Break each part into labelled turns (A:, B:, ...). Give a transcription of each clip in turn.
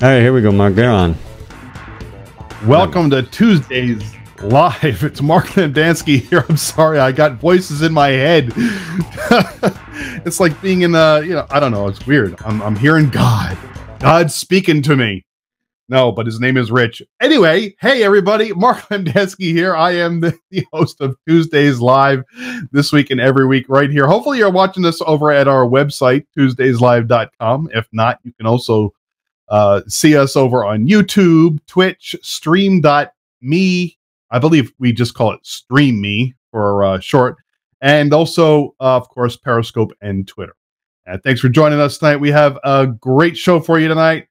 A: All right, here we go, Mark. Get on.
B: Welcome to Tuesdays Live. It's Mark Landansky here. I'm sorry, I got voices in my head. It's like being in I don't know. It's weird. I'm hearing God. God's speaking to me. No, but his name is Rich. Anyway, hey everybody, Mark Landansky here. I am the host of Tuesdays Live this week and every week right here. Hopefully you're watching us over at our website, tuesdayslive.com. If not, you can also see us over on YouTube, Twitch, stream.me. I believe we just call it Stream Me for short. And also, of course, Periscope and Twitter. Thanks for joining us tonight. We have a great show for you tonight.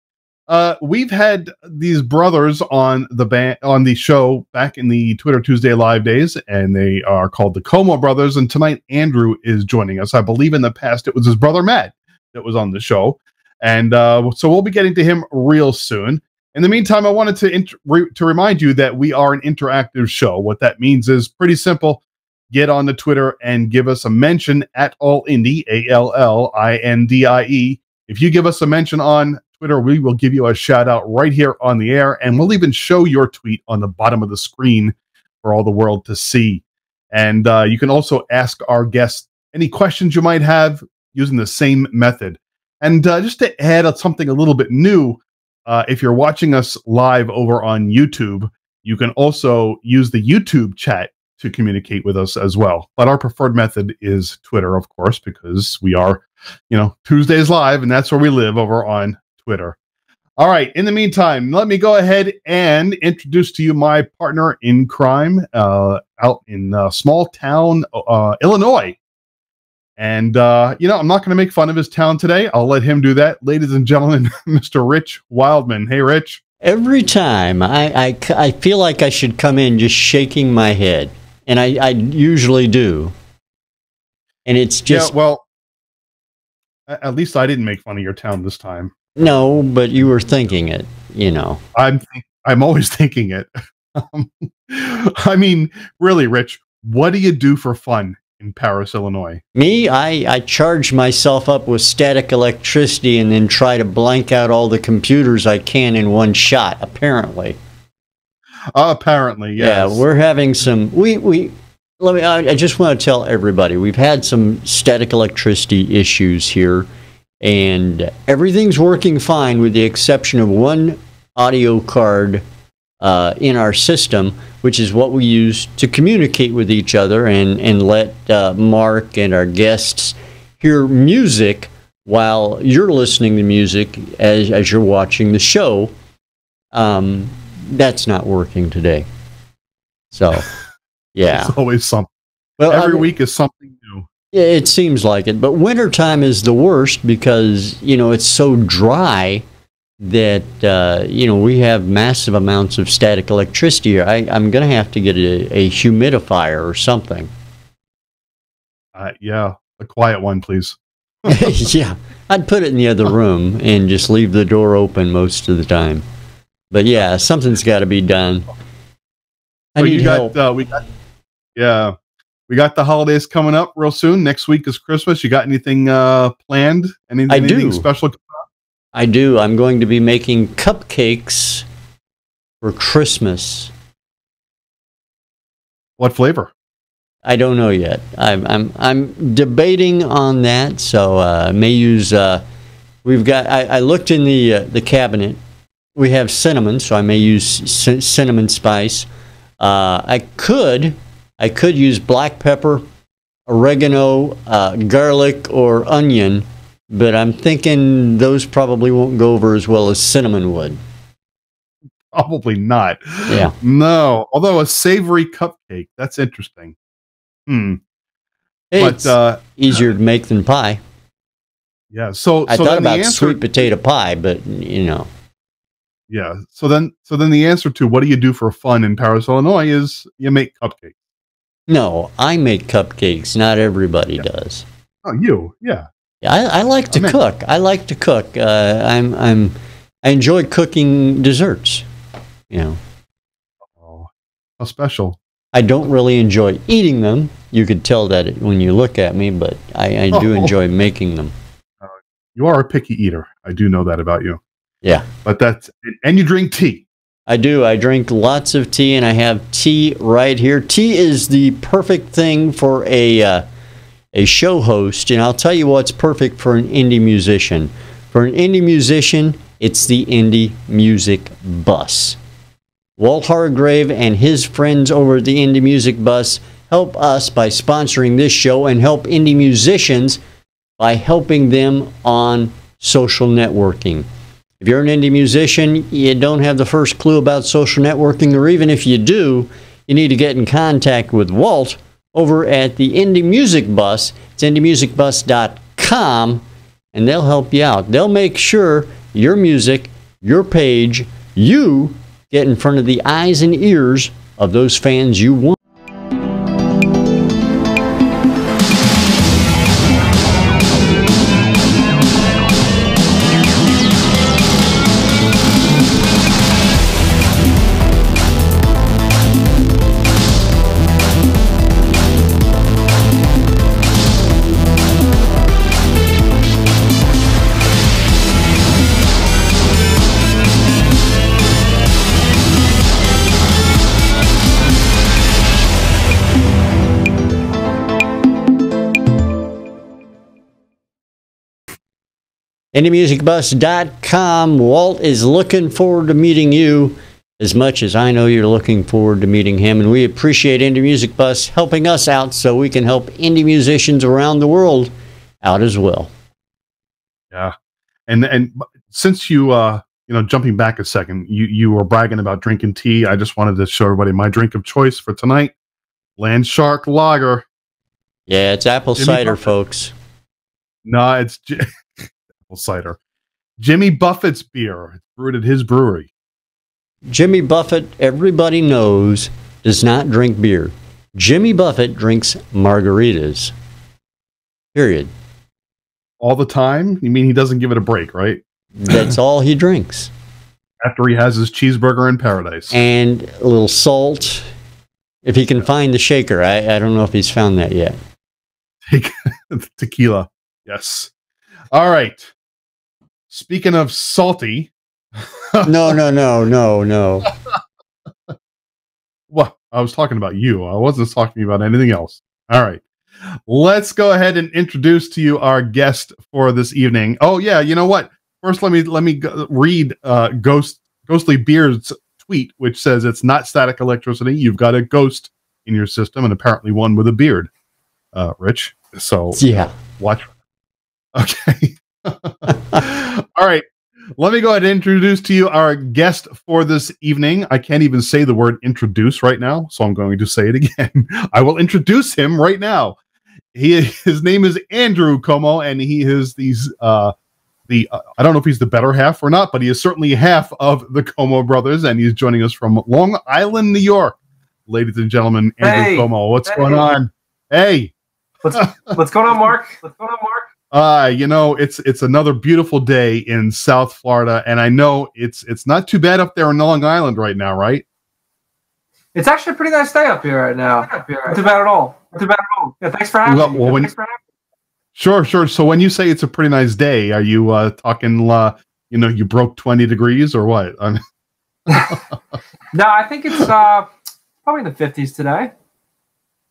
B: We've had these brothers on the show back in the Twitter Tuesday Live days, and they are called the Como Brothers. And tonight, Andrew is joining us. I believe in the past it was his brother Matt that was on the show. And so we'll be getting to him real soon. In the meantime, I wanted to remind you that we are an interactive show. What that means is pretty simple. Get on the Twitter and give us a mention at AllIndie, ALLINDIE. If you give us a mention on Twitter, we will give you a shout out right here on the air, and we'll even show your tweet on the bottom of the screen for all the world to see. And you can also ask our guests any questions you might have using the same method. And just to add something a little bit new, if you're watching us live over on YouTube, you can also use the YouTube chat to communicate with us as well. But our preferred method is Twitter, of course, because we are, Tuesdays Live, and that's where we live, over on Twitter. All right. In the meantime, let me go ahead and introduce to you my partner in crime out in small town, Illinois. And, I'm not going to make fun of his town today. I'll let him do that. Ladies and gentlemen, Mr. Rich Wildman. Hey, Rich.
A: Every time I feel like I should come in just shaking my head. And I usually do. And it's just...
B: Yeah, well, at least I didn't make fun of your town this time.
A: No, but you were thinking it,
B: I'm always thinking it. I mean, really, Rich, what do you do for fun in Paris, Illinois?
A: Me, I charge myself up with static electricity and then try to blank out all the computers I can in one shot, apparently.
B: Apparently, yes.
A: Yeah, we're having some... I just want to tell everybody, we've had some static electricity issues here, and everything's working fine with the exception of one audio card in our system, which is what we use to communicate with each other and let Mark and our guests hear music while you're listening to music as you're watching the show. That's not working today. So, yeah.
B: It's always something.
A: Well,
B: every week is something new.
A: Yeah, it seems like it. But wintertime is the worst because, it's so dry that, we have massive amounts of static electricity here. I'm going to have to get a humidifier or something.
B: Yeah, a quiet one, please.
A: Yeah, I'd put it in the other room and just leave the door open most of the time. But yeah, something's got to be done.
B: We got the holidays coming up real soon. Next week is Christmas. You got anything planned? Anything special?
A: I do. I'm going to be making cupcakes for Christmas.
B: What flavor?
A: I don't know yet. I'm debating on that. So I may use. We've got. I looked in the cabinet. We have cinnamon, so I may use cinnamon spice. I could use black pepper, oregano, garlic, or onion, but I'm thinking those probably won't go over as well as cinnamon would.
B: Probably not.
A: Yeah.
B: No. Although a savory cupcake, that's interesting.
A: It's easier to make than pie.
B: Yeah. So
A: I thought about sweet potato pie, but
B: Yeah. So then the answer to what do you do for fun in Paris, Illinois is you make cupcakes.
A: No, I make cupcakes. Not everybody does.
B: Oh, you? Yeah.
A: Yeah, I like to cook. I like to cook. I enjoy cooking desserts.
B: Oh, how special.
A: I don't really enjoy eating them. You could tell that when you look at me, but I do enjoy making them.
B: You are a picky eater. I do know that about you.
A: Yeah.
B: But and you drink tea.
A: I do. I drink lots of tea, and I have tea right here. Tea is the perfect thing for a show host, and I'll tell you what's perfect for an indie musician. For an indie musician, it's the Indie Music Bus. Walt Hargrave and his friends over at the Indie Music Bus help us by sponsoring this show and help indie musicians by helping them on social networking. If you're an indie musician, you don't have the first clue about social networking, or even if you do, you need to get in contact with Walt over at the Indie Music Bus. It's indiemusicbus.com, and they'll help you out. They'll make sure your music, your page, you get in front of the eyes and ears of those fans you want. IndieMusicBus.com. Walt is looking forward to meeting you as much as I know you're looking forward to meeting him. And we appreciate Indie Music Bus helping us out so we can help indie musicians around the world out as well.
B: Yeah. And since you, jumping back a second, you were bragging about drinking tea. I just wanted to show everybody my drink of choice for tonight. Landshark Lager.
A: Yeah, it's apple cider, folks.
B: No, it's apple cider. Jimmy Buffett's beer. It's brewed at his brewery.
A: Jimmy Buffett, everybody knows, does not drink beer. Jimmy Buffett drinks margaritas. Period.
B: All the time? You mean he doesn't give it a break, right?
A: That's all he drinks.
B: After he has his cheeseburger in paradise.
A: And a little salt. If he can find the shaker. I don't know if he's found that yet.
B: Tequila. Yes. All right. Speaking of salty.
A: No.
B: Well, I was talking about you. I wasn't talking about anything else. All right. Let's go ahead and introduce to you our guest for this evening. Oh, yeah. You know what? First, let me read Ghostly Beard's tweet, which says it's not static electricity. You've got a ghost in your system, and apparently one with a beard, Rich. So
A: yeah,
B: watch. Okay. All right. Let me go ahead and introduce to you our guest for this evening. I can't even say the word introduce right now, so I'm going to say it again. I will introduce him right now. His name is Andrew Como, and he is I don't know if he's the better half or not, but he is certainly half of the Como brothers, and he's joining us from Long Island, New York. Ladies and gentlemen, Andrew Como. What's going on? Hey.
C: What's going on, Mark?
B: It's another beautiful day in South Florida, and I know it's not too bad up there in Long Island right now, right?
C: It's actually a pretty nice day up here right now. Not too bad at all. Yeah, thanks for having me.
B: Sure. So when you say it's a pretty nice day, are you talking, you broke 20 degrees or what?
C: No, I think it's probably in the 50s today.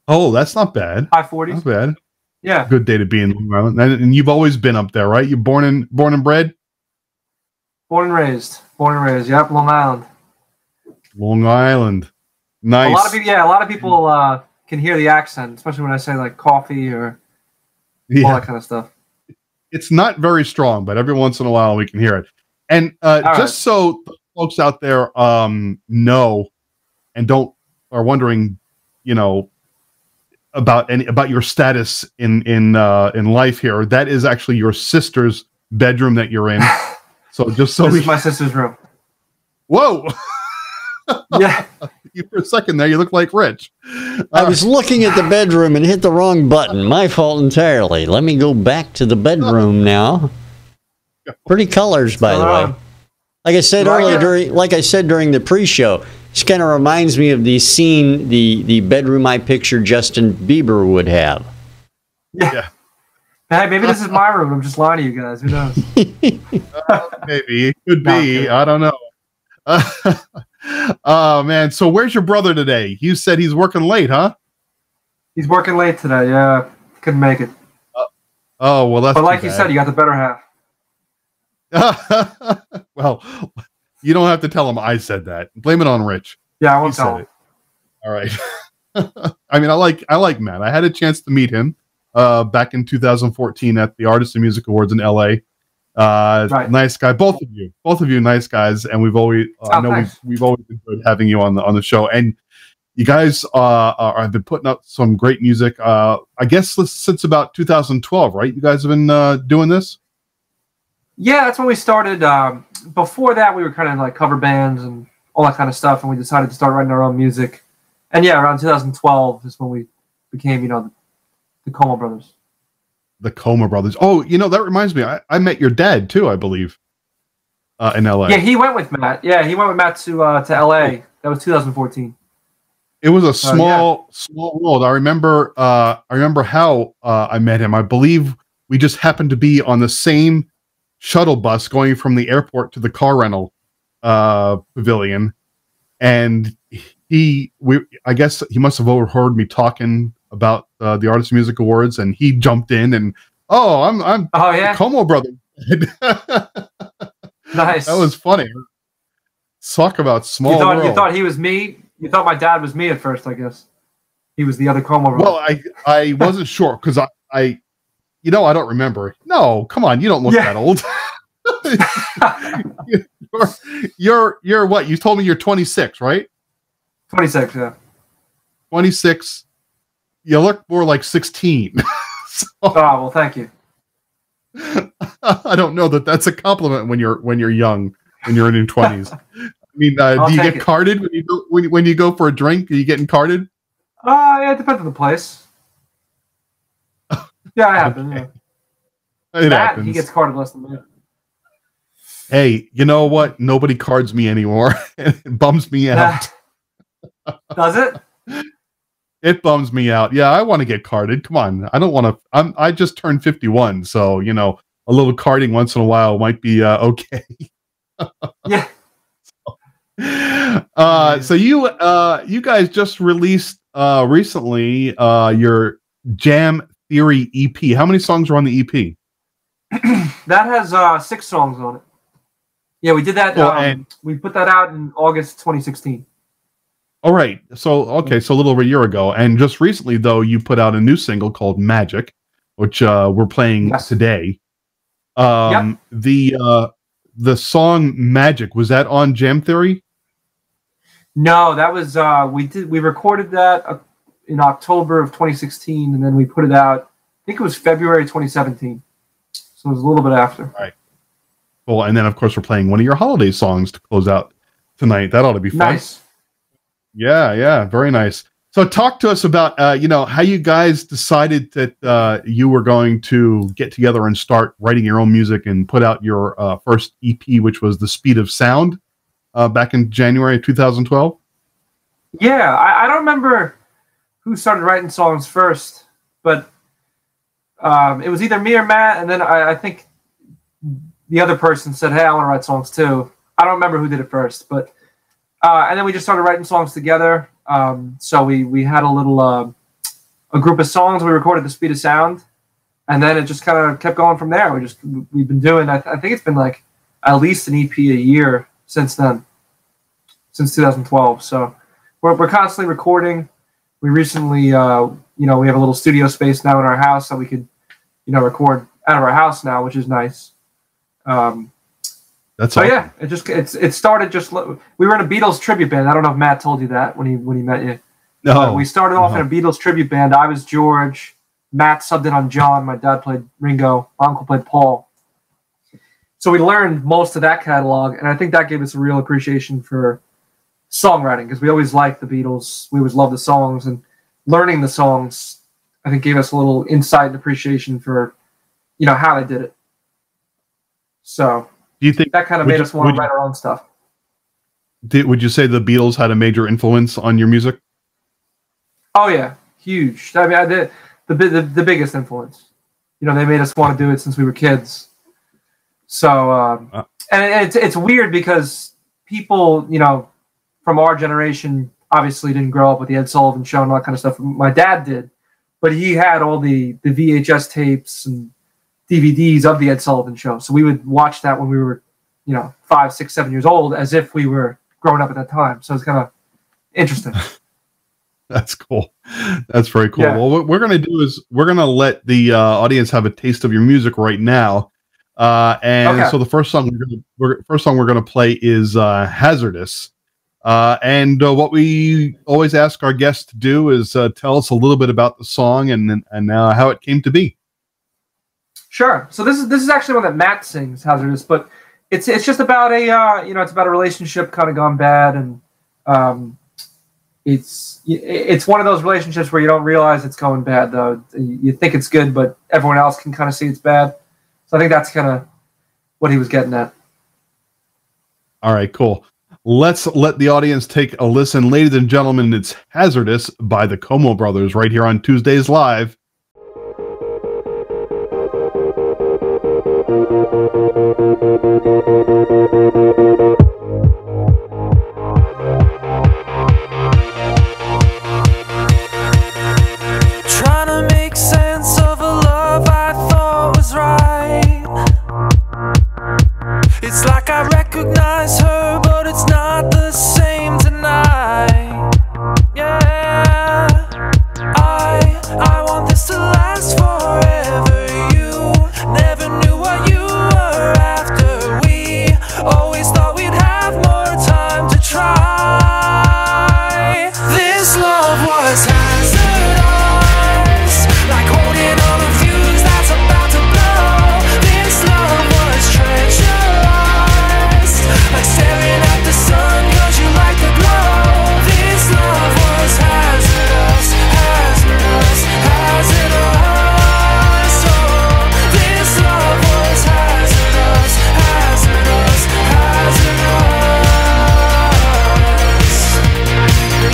B: Oh, that's not bad.
C: High 40s.
B: Not bad.
C: Yeah.
B: Good day to be in Long Island. And you've always been up there, right? You're born and bred?
C: Born and raised. Yep, Long Island.
B: Long Island. Nice.
C: A lot of people can hear the accent, especially when I say like coffee or all that kind of stuff.
B: It's not very strong, but every once in a while we can hear it. And so folks out there know and are wondering, about your status in life here. That is actually your sister's bedroom that you're in. So just so
C: this is my sister's room.
B: Whoa.
C: Yeah.
B: For a second there, you look like Rich.
A: I was looking at the bedroom and hit the wrong button. My fault entirely. Let me go back to the bedroom now. Pretty colors, by the way. Like I said earlier, during the pre-show, this kind of reminds me of the scene, the bedroom I pictured Justin Bieber would have.
C: Yeah. Hey, maybe this is my room. I'm just lying to you guys. Who knows?
B: Maybe it could
C: No, I'm
B: be.
C: kidding.
B: I don't know. Oh man, so where's your brother today? You said he's working late, huh?
C: He's working late today. Yeah, couldn't make it.
B: Oh well, that's.
C: But like
B: too
C: you said, you got the better half.
B: bad. Well, you don't have to tell him I said that. Blame it on Rich.
C: Yeah, I
B: He
C: won't tell
B: said
C: him.
B: it. All right. I mean, I like Matt. I had a chance to meet him back in 2014 at the Artists and Music Awards in LA.
C: Right.
B: Nice guy, both of you, nice guys, and we've always I know
C: thanks.
B: we've always enjoyed having you on the show, and you guys have been putting out some great music. I guess since about 2012, right? You guys have been doing this.
C: Yeah, that's when we started. Before that, we were kind of like cover bands and all that kind of stuff, and we decided to start writing our own music. And yeah, around 2012 is when we became, the Como Brothers.
B: The Coma Brothers. Oh, that reminds me. I met your dad too, I believe, in LA.
C: Yeah, he went with Matt. Yeah, he went with Matt to LA. That was 2014.
B: It was a small world. I remember how I met him. I believe we just happened to be on the same shuttle bus going from the airport to the car rental pavilion, and I guess he must have overheard me talking about the Artists and Music Awards, and he jumped in and I'm the Como brother.
C: Nice.
B: That was funny. Talk about small world.
C: You thought he was me. You thought my dad was me at first, I guess. He was the other Como brother.
B: Well, I wasn't sure because I don't remember. No, come on, you don't look that old. you're what? You told me you're 26, right?
C: 26, yeah.
B: 26. You look more like 16.
C: Oh, well, thank you.
B: I don't know that that's a compliment when you're young, when you're in your 20s. I mean, do you get carded when you go for a drink? Are you getting carded?
C: Yeah, it depends on the place. Yeah, I have been. Yeah.
B: It happens.
C: He gets carded less than me.
B: Hey, you know what? Nobody cards me anymore. It bums me out.
C: Does it?
B: It bums me out. Yeah, I want to get carded. Come on. I don't want to. I just turned 51, so a little carding once in a while might be okay.
C: Yeah.
B: So you guys just released recently your Jam Theory EP. How many songs are on the EP?
C: That has 6 songs on it. Yeah, we did that. We put that out in August 2016.
B: All right. So a little over a year ago, and just recently though, you put out a new single called Magic, which we're playing today.
C: Yep.
B: The song Magic, was that on Jam Theory?
C: No, that was we recorded that in October of 2016, and then we put it out. I think it was February 2017. So it was a little bit after.
B: All right. Cool. And then of course we're playing one of your holiday songs to close out tonight. That ought to be fun.
C: Nice.
B: Yeah, very nice. So talk to us about how you guys decided that you were going to get together and start writing your own music and put out your first EP, which was The Speed of Sound, back in January of 2012.
C: Yeah, I don't remember who started writing songs first, but it was either me or Matt, and then I think the other person said, "Hey, I want to write songs too." I don't remember who did it first, but and then we just started writing songs together. So we had a little a group of songs. We recorded The Speed of Sound, and then it just kind of kept going from there. We've been doing. I think it's been like at least an EP a year since then, since 2012. So we're constantly recording. We recently, we have a little studio space now in our house, so we could, record out of our house now, which is nice.
B: That's
C: awesome. Yeah. It started just. We were in a Beatles tribute band. I don't know if Matt told you that when he met you.
B: No.
C: We started off in a Beatles tribute band. I was George. Matt subbed in on John. My dad played Ringo. My uncle played Paul. So we learned most of that catalog, and I think that gave us a real appreciation for songwriting, because we always liked the Beatles. We always loved the songs, and learning the songs, I think, gave us a little insight and appreciation for, how they did it. So
B: do you think
C: that kind of made us want to write our own stuff?
B: Would you say the Beatles had a major influence on your music?
C: Oh yeah, huge. I mean, the biggest influence. they made us want to do it since we were kids. So, and it's weird because people, from our generation obviously didn't grow up with the Ed Sullivan Show and all that kind of stuff. My dad did, but he had all the VHS tapes and DVDs of the Ed Sullivan Show. So we would watch that when we were, 5, 6, 7 years old, as if we were growing up at that time. So it's kind of interesting.
B: That's cool. That's very cool.
C: Yeah.
B: Well, what we're going to do is we're going to let the audience have a taste of your music right now. So the first song we're going to play is Hazardous. And what we always ask our guests to do is tell us a little bit about the song and how it came to be.
C: Sure. So this is actually one that Matt sings, Hazardous, but it's just about it's about a relationship kind of gone bad, and it's one of those relationships where you don't realize it's going bad though. You think it's good, but everyone else can kind of see it's bad. So I think that's kind of what he was getting at.
B: All right, cool. Let's let the audience take a listen. Ladies and gentlemen, it's Hazardous by the Como Brothers right here on Tuesdays Live.
D: Trying to make sense of a love I thought was right. It's like I recognize her, but it's not the same tonight. Yeah, I want this to last forever. You never knew what you were after. We always thought we'd have more time to try. This love was hazardous, like holding on a fuse that's about to blow. This love was treacherous, like staring at the sun cause you like the glow. This love was hazardous, hazardous, hazardous. Oh, this love was hazardous, hazardous, hazardous.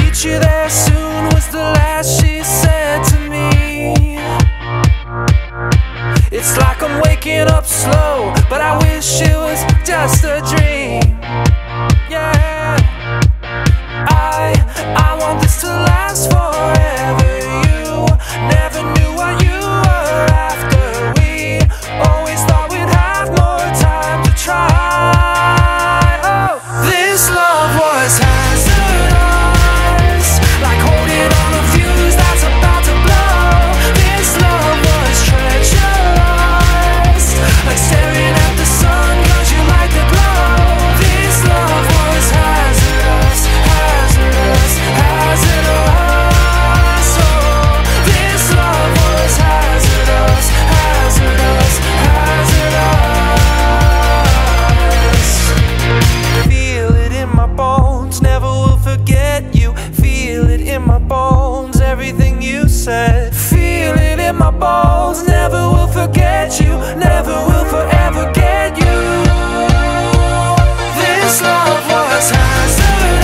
D: Meet you there soon was the last she said to me. It's like I'm waking up slow, but I wish it was just a dream. Yeah, I want this to last forever. You never knew what you were after. We always thought we'd have more time to try. Oh, this love was hazardous, like holding on a fuse that's about to blow. This love was treacherous, like staring at the sun cause you like the glow. This love was hazardous, hazardous, hazardous. Oh, this love was hazardous, hazardous, hazardous. Feel it in my bones, never will forget you. Feel it in my bones, everything you said. Feel it in my bones, never will forget you. Never will forever get you. This love was hazardous,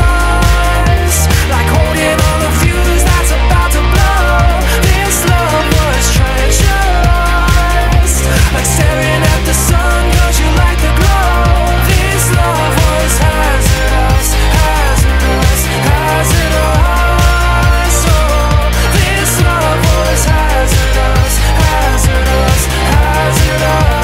D: like holding on a fuse that's about to blow. This love was treacherous, like staring at the sun cause you like the glow. This love was hazardous, hazardous, hazardous. Oh, this love was hazardous, hazardous, hazardous.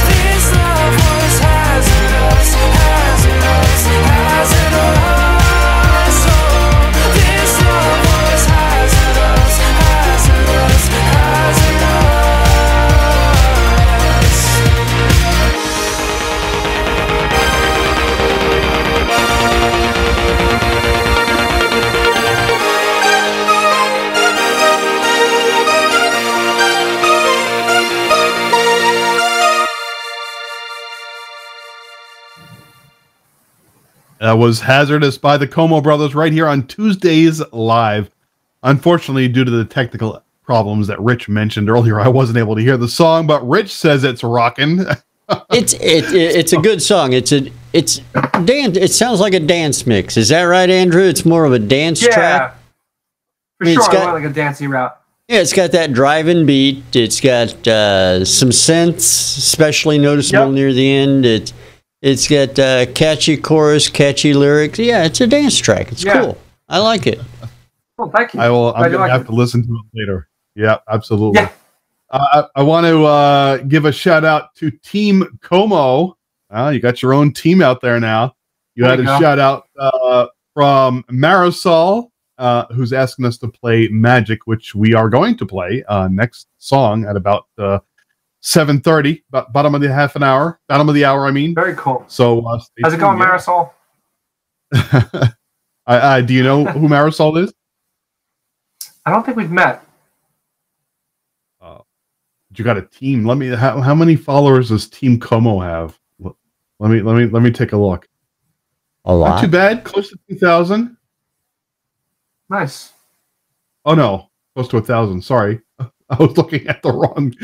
D: This love was hazardous, hazardous, hazardous. Oh, this love was hazardous, hazardous,
B: That was Hazardous by the Como Brothers right here on Tuesdays Live. Unfortunately, due to the technical problems that Rich mentioned earlier, I wasn't able to hear the song, but Rich says it's rockin'.
A: It's a good song. It sounds like a dance mix. Is that right, Andrew? It's more of a dance track.
C: For
A: I mean,
C: sure,
A: it's got-
C: I went like a dancey route.
A: Yeah, it's got that driving beat. It's got some synths, especially noticeable near the end. It's got catchy chorus, catchy lyrics. Yeah, it's a dance track. It's cool. I like it.
C: Well, thank you.
B: I'm going to have to listen to it later. Yeah, absolutely. Yeah. I want to give a shout out to Team Como. You got your own team out there now. You had a shout out from Marisol, who's asking us to play Magic, which we are going to play next song at about 7:30, bottom of the hour, I mean.
C: Very cool.
B: So,
C: how's it going, Marisol?
B: Do you know who Marisol is?
C: I don't think we've met.
B: You got a team. Let me. How many followers does Team Como have? Let me take a look.
A: A lot.
B: Not too bad. Close to 2,000.
C: Nice.
B: Oh no, close to 1,000. Sorry, I was looking at the wrong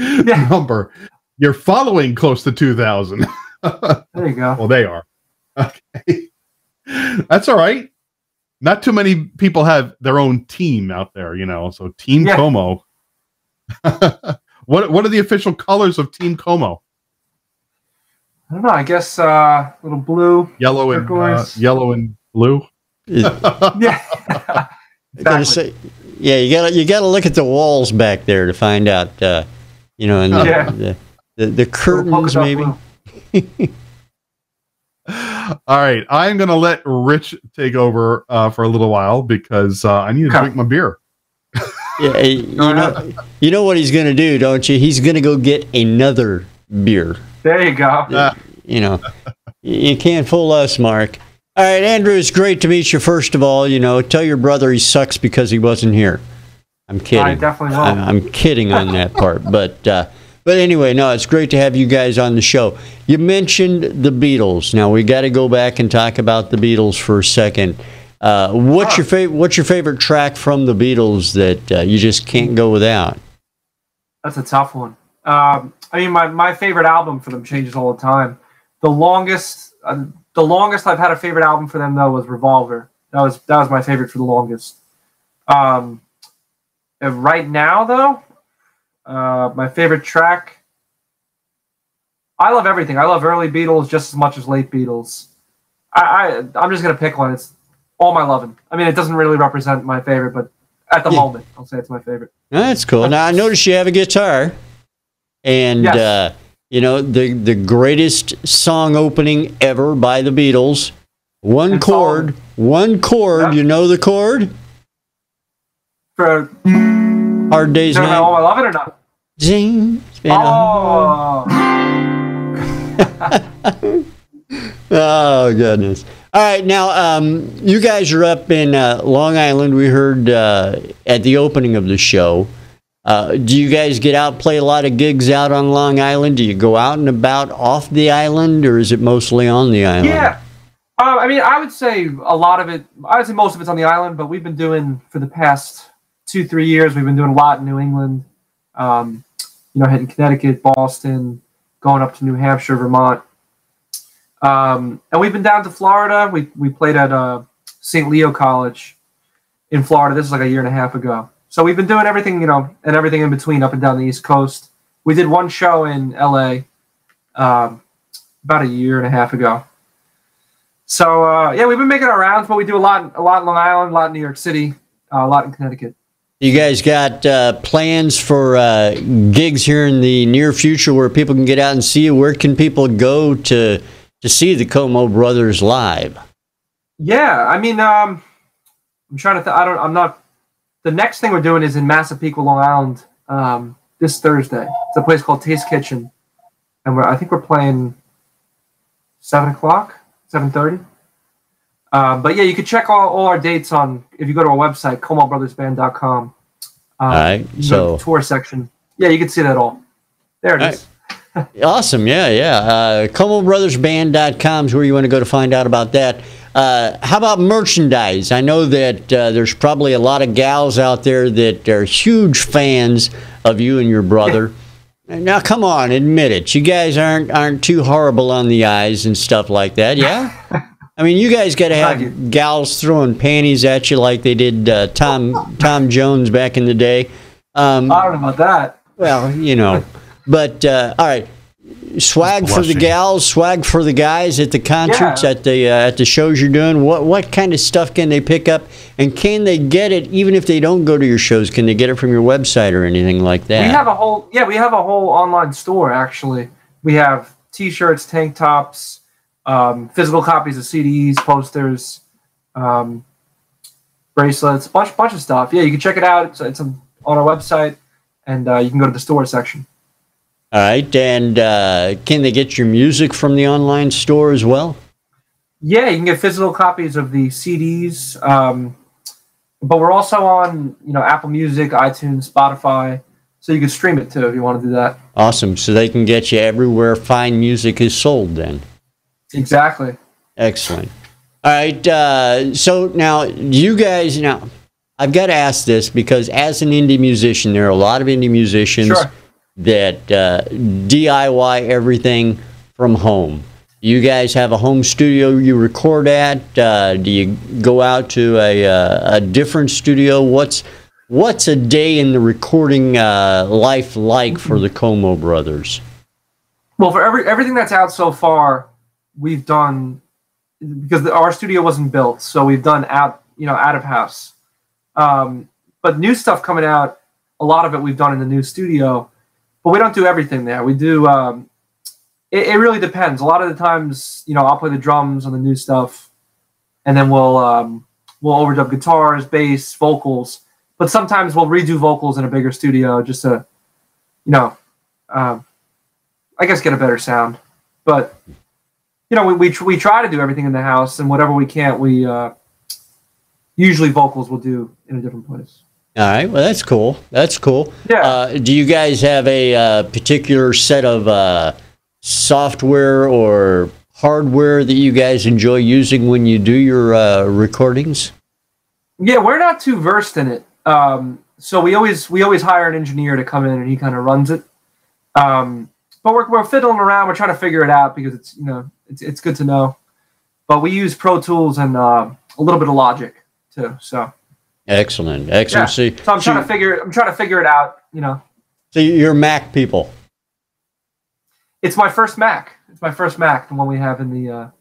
B: number. You're following close to 2,000.
C: There you go.
B: Well, they are. Okay, that's all right. Not too many people have their own team out there, you know. So Team Como. What are the official colors of Team Como?
C: I don't know. I guess little blue,
B: yellow and blue.
C: Yeah.
A: Exactly. You gotta look at the walls back there to find out. You know, and the curtains maybe.
B: All right, I'm gonna let Rich take over for a little while because I need to drink my beer.
A: Yeah, you know what he's gonna do, don't you? He's gonna go get another beer.
C: There you go.
A: You know, you can't fool us, Mark. All right, Andrew, it's great to meet you. First of all, you know, tell your brother he sucks because he wasn't here. I'm kidding.
C: I definitely will.
A: I'm kidding on that part, but anyway, no, it's great to have you guys on the show. You mentioned the Beatles. Now we got to go back and talk about the Beatles for a second. What's your favorite track from the Beatles that you just can't go without?
C: That's a tough one. I mean, my favorite album for them changes all the time. The longest I've had a favorite album for them though was Revolver. That was my favorite for the longest. Right now though, my favorite track. I love everything. I love early Beatles just as much as late Beatles. I'm just gonna pick one. It's all my loving. I mean, it doesn't really represent my favorite, but at the moment, I'll say it's my favorite.
A: That's cool. Now I noticed you have a guitar, and you know the greatest song opening ever by the Beatles. One chord. Yeah. You know the chord?
C: For
A: Hard Day's Night.
C: All I love it or not?
A: Zing.
C: Oh.
A: Oh goodness. All right, now you guys are up in Long Island. We heard at the opening of the show. Do you guys get out, play a lot of gigs out on Long Island? Do you go out and about off the island, or is it mostly on the island?
C: Yeah. I mean, I would say a lot of it, I would say most of it's on the island, but we've been doing, for the past 2-3 years, we've been doing a lot in New England, you know, hitting Connecticut, Boston, going up to New Hampshire, Vermont. And we've been down to Florida. We played at St. Leo College in Florida. This was like a year and a half ago. So we've been doing everything, you know, and everything in between up and down the East Coast. We did one show in LA about a year and a half ago. So yeah, we've been making our rounds, but we do a lot in Long Island, a lot in New York City, a lot in Connecticut.
A: You guys got plans for gigs here in the near future where people can get out and see you? Where can people go to see the Como Brothers live?
C: Yeah, I mean, I'm trying to. The next thing we're doing is in Massapequa, Long Island, this Thursday. It's a place called Taste Kitchen, and I think we're playing 7:00, 7:30. But yeah, you can check all our dates on if you go to our website, ComoBrothersBand.com.
A: All right, so
C: tour section. Yeah, you can see that all. There it is.
A: Awesome, yeah. ComoBrothersBand.com is where you want to go to find out about that. How about merchandise? I know that there's probably a lot of gals out there that are huge fans of you and your brother. Yeah. Now, come on, admit it. You guys aren't too horrible on the eyes and stuff like that, yeah? I mean, you guys got to have gals throwing panties at you like they did Tom Jones back in the day.
C: I don't know about that.
A: Well, you know, but all right. Swag for the gals, swag for the guys at the concerts, at the shows you're doing. What kind of stuff can they pick up, and can they get it even if they don't go to your shows? Can they get it from your website or anything like that?
C: We have a whole online store actually. We have T-shirts, tank tops, physical copies of CDs, posters, bracelets, bunch of stuff. Yeah, you can check it out. It's on our website, and you can go to the store section.
A: All right, and can they get your music from the online store as well?
C: Yeah, you can get physical copies of the CDs, but we're also on Apple Music, iTunes, Spotify, so you can stream it too if you want to do that.
A: Awesome, so they can get you everywhere fine music is sold then.
C: Exactly.
A: Excellent. All right, so now you guys, I've got to ask this because as an indie musician, there are a lot of indie musicians.
C: Sure.
A: That DIY everything from home. You guys have a home studio you record at? Do you go out to a different studio? What's a day in the recording life like for the Como brothers?
C: Well, for everything that's out so far, we've done because our studio wasn't built, so we've done out of house. But new stuff coming out, a lot of it we've done in the new studio. But we don't do everything there. We do. It really depends. A lot of the times, I'll play the drums on the new stuff, and then we'll overdub guitars, bass, vocals. But sometimes we'll redo vocals in a bigger studio just to, I guess get a better sound. But we try to do everything in the house, and whatever we can't, we usually vocals we'll do in a different place.
A: All right, well, that's cool. That's cool.
C: Yeah.
A: Do you guys have a particular set of software or hardware that you guys enjoy using when you do your recordings?
C: Yeah, we're not too versed in it. So we always hire an engineer to come in and he kind of runs it. But we're fiddling around. We're trying to figure it out because it's good to know. But we use Pro Tools and a little bit of Logic too. So.
A: Excellent.
C: Yeah. So I'm trying to figure it out,
A: So you're Mac people.
C: It's my first Mac. It's my first Mac, the one we have in the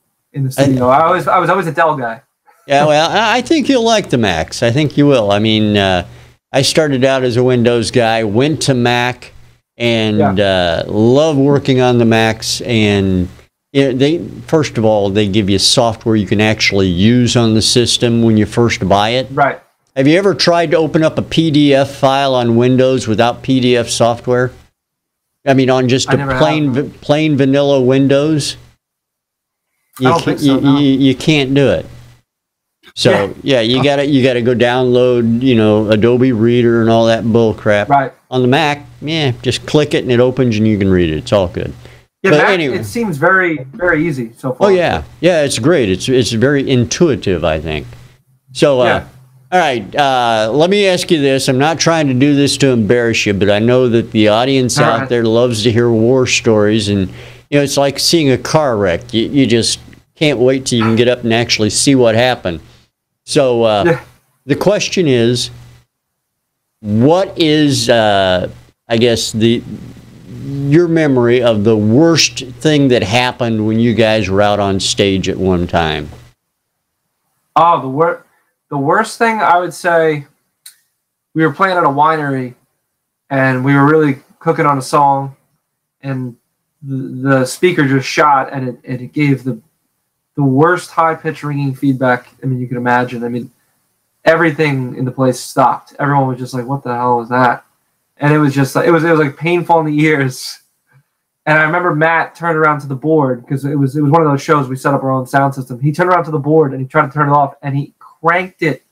C: studio. I was always a Dell guy.
A: Yeah, well, I think you'll like the Macs. I think you will. I mean, I started out as a Windows guy, went to Mac, and love working on the Macs. And first of all, they give you software you can actually use on the system when you first buy it.
C: Right.
A: Have you ever tried to open up a PDF file on Windows without PDF software? I mean, on just a plain vanilla Windows?
C: I don't think so, no.
A: You can't do it. So you gotta go download Adobe Reader and all that bull crap.
C: Right.
A: On the Mac, just click it and it opens and you can read it. It's all good.
C: Yeah,
A: but
C: Mac,
A: anyway,
C: it seems very, very easy so far.
A: Oh yeah, it's great. It's very intuitive, I think. So all right, let me ask you this. I'm not trying to do this to embarrass you, but I know that the audience out there loves to hear war stories, and it's like seeing a car wreck. You just can't wait till you can get up and actually see what happened. So the question is, what is, I guess, your memory of the worst thing that happened when you guys were out on stage at one time?
C: Oh, the worst thing, I would say, we were playing at a winery, and we were really cooking on a song, and the speaker just shot, and it gave the worst high-pitched ringing feedback. I mean, you can imagine. I mean, everything in the place stopped. Everyone was just like, "What the hell was that?" And it was just like it was like painful in the ears. And I remember Matt turned around to the board because it was one of those shows we set up our own sound system. He turned around to the board and he tried to turn it off, and he cranked it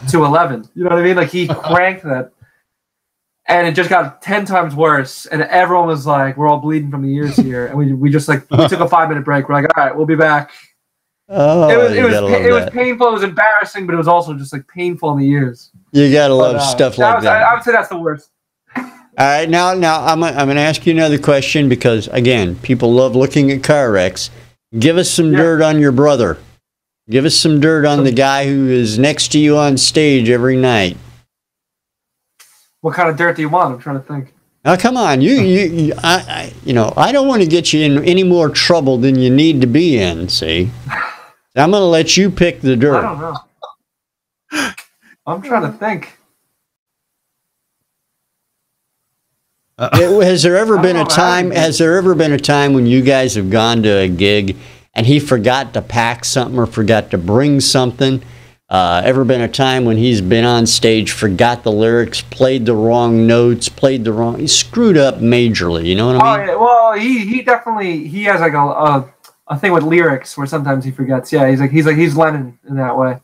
C: to 11. You know what I mean? Like he cranked that, and it just got 10 times worse. And everyone was like, "We're all bleeding from the ears here." And we just we took a 5-minute break. We're like, "All right, we'll be back."
A: Oh,
C: it was painful. It was embarrassing, but it was also just painful in the ears.
A: You gotta love stuff like that.
C: I would say that's the worst.
A: All right, now I'm going to ask you another question because, again, people love looking at car wrecks. Give us some dirt on your brother. Give us some dirt on the guy who is next to you on stage every night.
C: What kind of dirt do you want? I'm trying to think.
A: Now, come on, I don't want to get you in any more trouble than you need to be in. See, I'm going to let you pick the dirt.
C: I don't know. I'm trying to think.
A: Has there ever been a time? Has there ever been a time when you guys have gone to a gig and he forgot to pack something or forgot to bring something? Ever been a time when he's been on stage, forgot the lyrics, played the wrong notes, he screwed up majorly, you know what I mean?
C: Oh, yeah. Well, he definitely has like a thing with lyrics where sometimes he forgets. Yeah, he's Lennon in that way.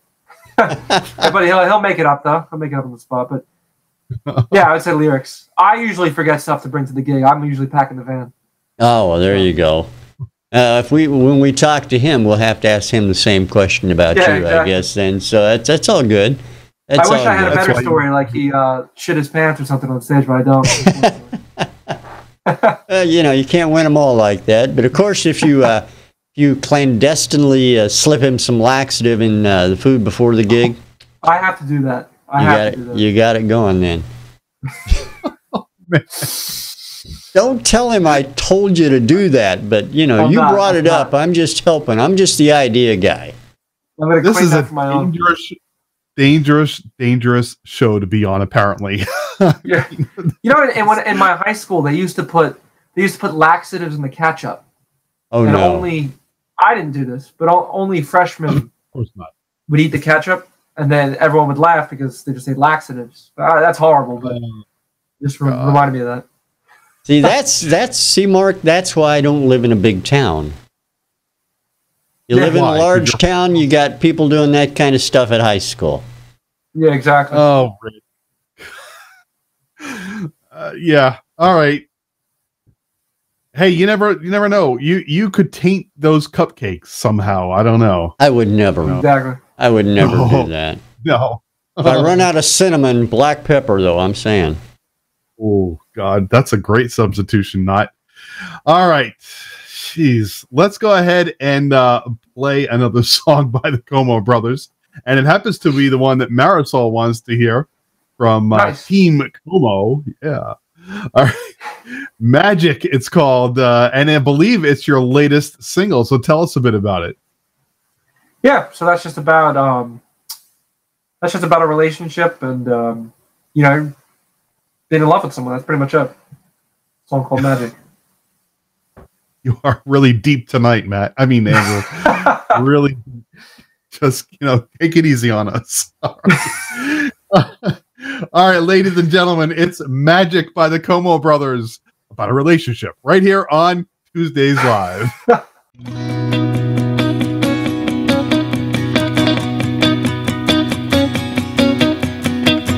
C: But he'll make it up though. He'll make it up on the spot. But yeah, I would say lyrics. I usually forget stuff to bring to the gig. I'm usually packing the van.
A: Oh, well, there you go. When we talk to him, we'll have to ask him the same question about you, exactly. I guess. Then, so that's all good.
C: I wish I had a better story, like he shit his pants or something on stage, but I don't.
A: You can't win them all like that. But of course, if you clandestinely slip him some laxative in the food before the gig,
C: I have to do that.
A: You got it going then. Don't tell him I told you to do that, but you brought it up. I'm just helping. I'm just the idea guy.
B: This is a dangerous show to be on, apparently.
C: Yeah. In my high school, they used to put laxatives in the ketchup.
A: Oh,
C: and
A: no.
C: I didn't do this, but only freshmen
B: of course not.
C: Would eat the ketchup, and then everyone would laugh because they just ate laxatives. That's horrible, but just reminded me of that.
A: See, Mark, that's why I don't live in a big town. You live in a large town, you got people doing that kind of stuff at high school.
C: Yeah, exactly.
B: Oh, yeah. All right. Hey, you never know. You could taint those cupcakes somehow. I don't know.
A: I would never.
C: Exactly.
A: I would never do that.
B: No.
A: If I run out of cinnamon, black pepper, though, I'm saying.
B: Oh, God. That's a great substitution, not. All right. Jeez. Let's go ahead and play another song by the Como Brothers. And it happens to be the one that Marisol wants to hear from
C: nice.
B: Team Como. Yeah. All right. Magic, it's called. And I believe it's your latest single. So tell us a bit about it.
C: Yeah. So that's just about a relationship and, being in love with someone. That's pretty much it. A song called Magic.
B: You are really deep tonight, Matt. I mean, Andrew. Really, just, take it easy on us. All right. All right, ladies and gentlemen, it's Magic by the Como Brothers, about a relationship, right here on Tuesdays Live.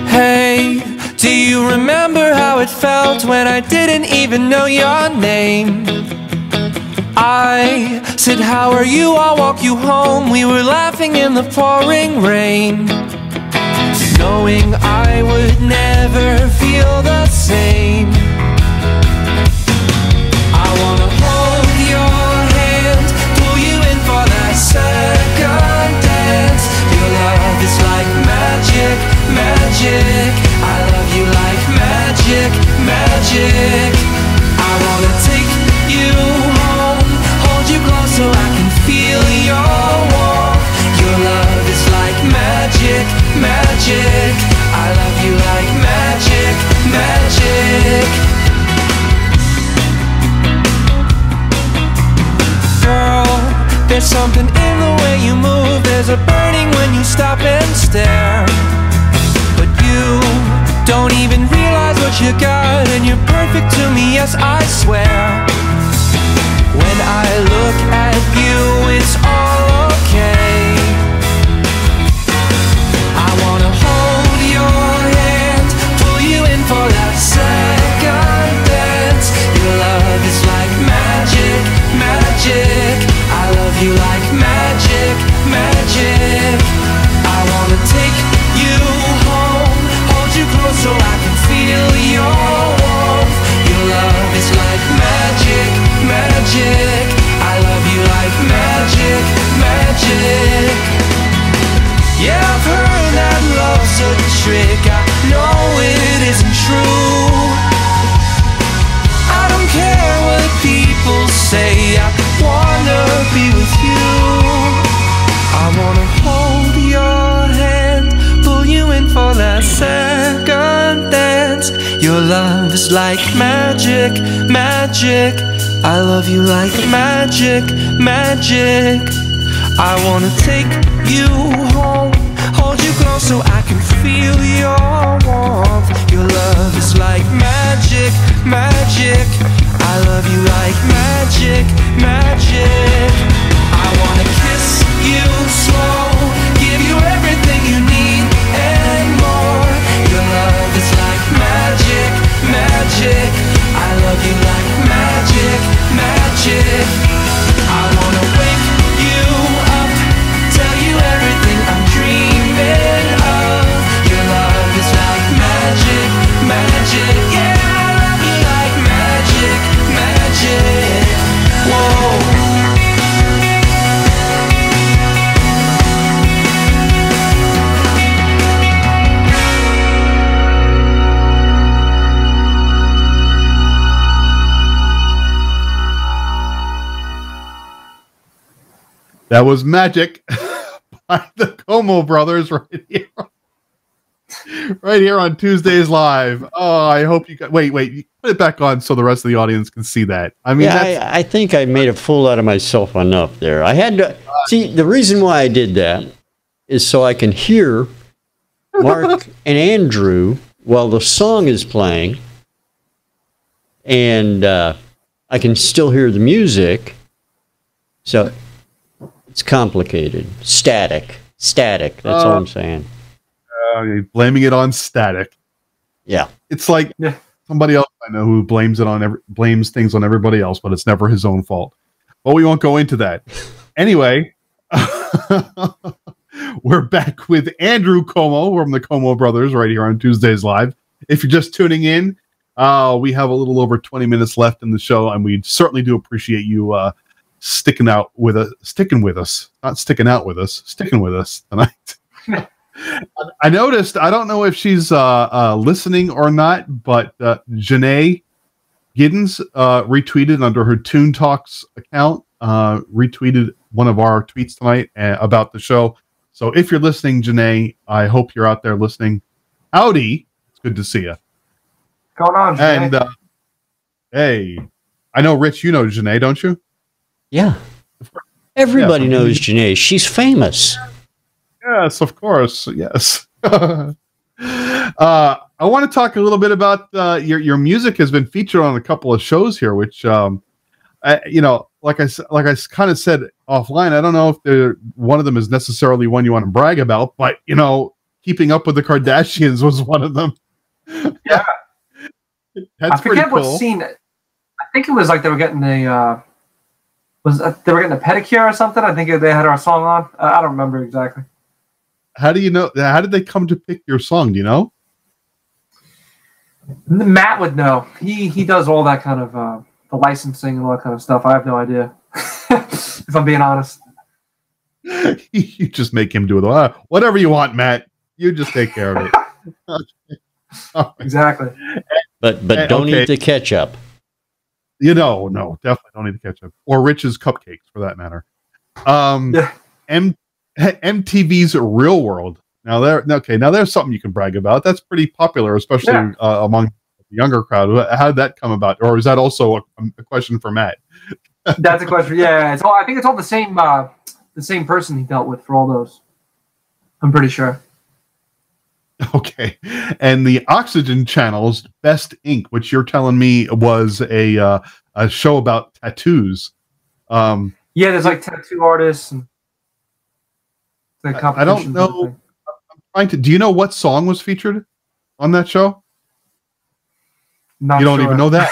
D: Hey, do you remember how it felt when I didn't even know your name? I said, how are you? I'll walk you home. We were laughing in the pouring rain, knowing I would never feel the same. I wanna hold your hand, pull you in for that second dance. Your love is like magic, magic. I love you like magic, magic. I wanna take you home, hold you close so I can feel your warmth. Your love is like magic, magic. I love you like magic, magic. Girl, there's something in the way you move. There's a burning when you stop and stare. But you don't even realize what you got, and you're perfect to me, yes, I swear. When I look at you, it's all okay. I wanna hold your hand, pull you in for that second dance. Your love is like magic, magic. I love you like magic, magic. I wanna take you home, hold you close so I can feel your warmth. Your love is like magic, magic. I love you like magic, magic. Yeah, I've heard that love's a trick. I know it isn't true. Your love is like magic, magic. I love you like magic, magic. I wanna take you home, hold you close so I can feel your warmth. Your love is like magic, magic. I love you like magic, magic. I wanna kiss you slow, give you everything you need and more. Your love is like magic, magic. I love you like magic, magic. I wanna wake you up, tell you everything I'm dreaming of. Your love is like magic, magic. Yeah, I love you like magic, magic. Whoa.
B: That was Magic by the Como Brothers right here on Tuesdays Live. Oh, I hope you got. Wait, put it back on so the rest of the audience can see that. I mean,
A: yeah, I think I made a fool out of myself enough there. I had to see the reason why I did that is so I can hear Mark and Andrew while the song is playing, and I can still hear the music. So it's complicated. Static. That's all I'm saying.
B: You're blaming it on static.
A: Yeah.
B: It's like somebody else I know who blames things on everybody else, but it's never his own fault. Well, we won't go into that. Anyway, we're back with Andrew Como from the Como Brothers right here on Tuesdays Live. If you're just tuning in, we have a little over 20 minutes left in the show, and we certainly do appreciate you sticking with us tonight. I noticed, I don't know if she's listening or not, but Janae Giddens retweeted under her Toon Talks account, retweeted one of our tweets tonight about the show. So if you're listening, Janae, I hope you're out there listening. Howdy. It's good to see you.
C: What's going on, Janae?
B: And hey, I know, Rich, you know Janae, don't you?
A: Yeah. Everybody knows Janae. She's famous.
B: Yes, of course. Yes. I want to talk a little bit about your music has been featured on a couple of shows here, which, like I kind of said offline, I don't know if one of them is necessarily one you want to brag about, but, Keeping Up with the Kardashians was one of them.
C: Yeah.
B: That's
C: I forget
B: pretty cool.
C: what scene. I think it was like they were getting they were getting a pedicure or something. I think they had our song on. I don't remember exactly.
B: How do you know? How did they come to pick your song? Do you know?
C: Matt would know. He does all that kind of the licensing and all that kind of stuff. I have no idea. If I'm being honest.
B: You just make him do it. Whatever you want, Matt. You just take care of it.
C: Exactly.
A: But don't eat the ketchup.
B: No, definitely don't eat the ketchup. Or Rich's cupcakes, for that matter. MTV's Real World. Now there's something you can brag about. That's pretty popular, especially among the younger crowd. How did that come about? Or is that also a question for Matt?
C: That's a question. Yeah, I think it's all the same person he dealt with for all those. I'm pretty sure.
B: Okay, and the Oxygen Channel's Best Ink, which you're telling me was a show about tattoos.
C: Yeah, there's like tattoo artists and
B: I don't know. Do you know what song was featured on that show?
C: Not
B: you don't
C: sure.
B: even know that?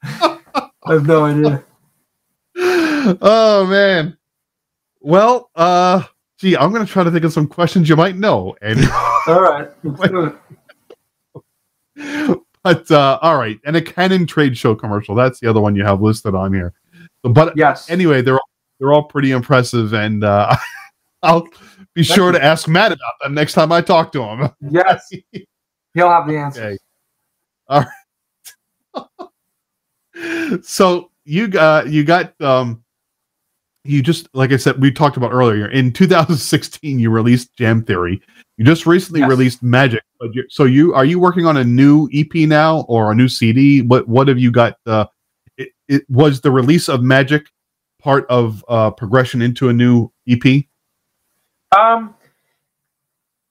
C: I have no idea.
B: Oh man. Well, gee, I'm going to try to think of some questions you might know. And
C: all right, let's do it.
B: But all right, and a Canon trade show commercial. That's the other one you have listed on here. But
C: yes.
B: Anyway, they're all pretty impressive, and I'll be sure to ask Matt about them next time I talk to him.
C: Yes, he'll have the answer.
B: Okay. All right. So you got you just, like I said, we talked about earlier, in 2016 you released Jam Theory. You just recently
C: Yes.
B: released Magic, but are you working on a new EP now or a new CD? What have you got? It was the release of Magic part of progression into a new EP?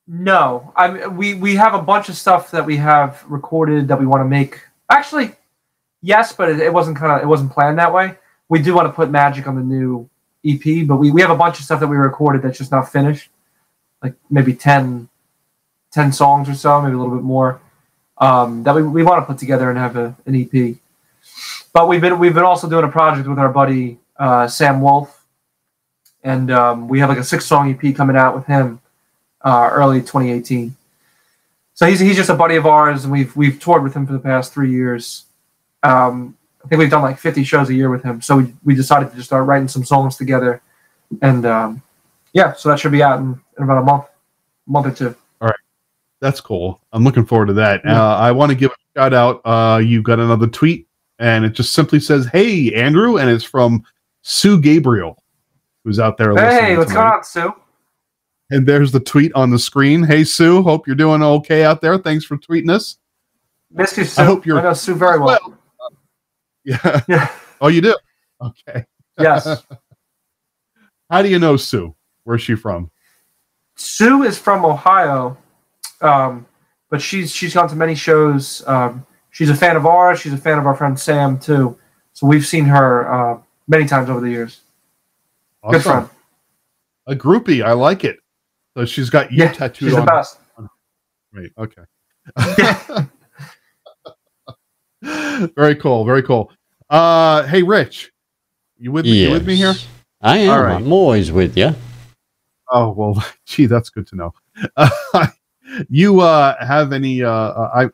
C: No. We have a bunch of stuff that we have recorded that we want to make. Actually, yes, but it wasn't planned that way. We do want to put Magic on the new EP, but we have a bunch of stuff that we recorded that's just not finished. Like maybe 10 songs or so, maybe a little bit more, that we want to put together and have an EP. But we've been also doing a project with our buddy Sam Wolf, and we have like a 6-song EP coming out with him early 2018. So he's just a buddy of ours, and we've toured with him for the past 3 years. I think we've done like 50 shows a year with him. So we decided to just start writing some songs together, and so that should be out in about a month or two.
B: All right, that's cool. I'm looking forward to that. I want to give a shout out. You've got another tweet, and it just simply says, "Hey, Andrew," and it's from Sue Gabriel, who's out there listening.
C: Hey, what's going on, Sue?
B: And there's the tweet on the screen. Hey, Sue, hope you're doing okay out there. Thanks for tweeting us.
C: Missed you, Sue.
B: I hope
C: I know Sue very well.
B: Yeah.
C: Yeah.
B: Oh, you do? Okay.
C: Yes.
B: How do you know Sue? Where's she from?
C: Sue is from Ohio, but she's gone to many shows. She's a fan of ours. She's a fan of our friend Sam too. So we've seen her many times over the years.
B: Awesome.
C: Good friend.
B: A groupie. I like it. So she's got you tattooed
C: she's
B: on.
C: the best.
B: Right. Okay. Very cool. Very cool. Hey, Rich, you with me?
A: Yes.
B: You with me here?
A: I am.
B: All right.
A: I'm always with you.
B: Oh well, gee, that's good to know. You have any? I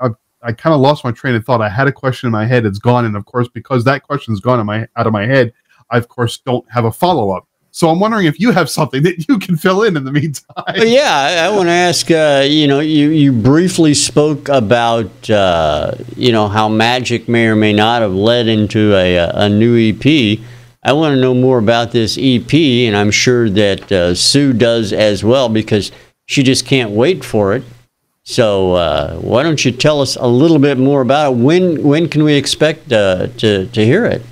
B: kind of lost my train of thought. I had a question in my head. It's gone, and of course, because that question's gone out of my head, I of course don't have a follow up. So I'm wondering if you have something that you can fill in the meantime.
A: Yeah, I want to ask. You briefly spoke about how Magic may or may not have led into a new EP. I want to know more about this EP, and I'm sure that Sue does as well because she just can't wait for it. So why don't you tell us a little bit more about it? When can we expect to hear it?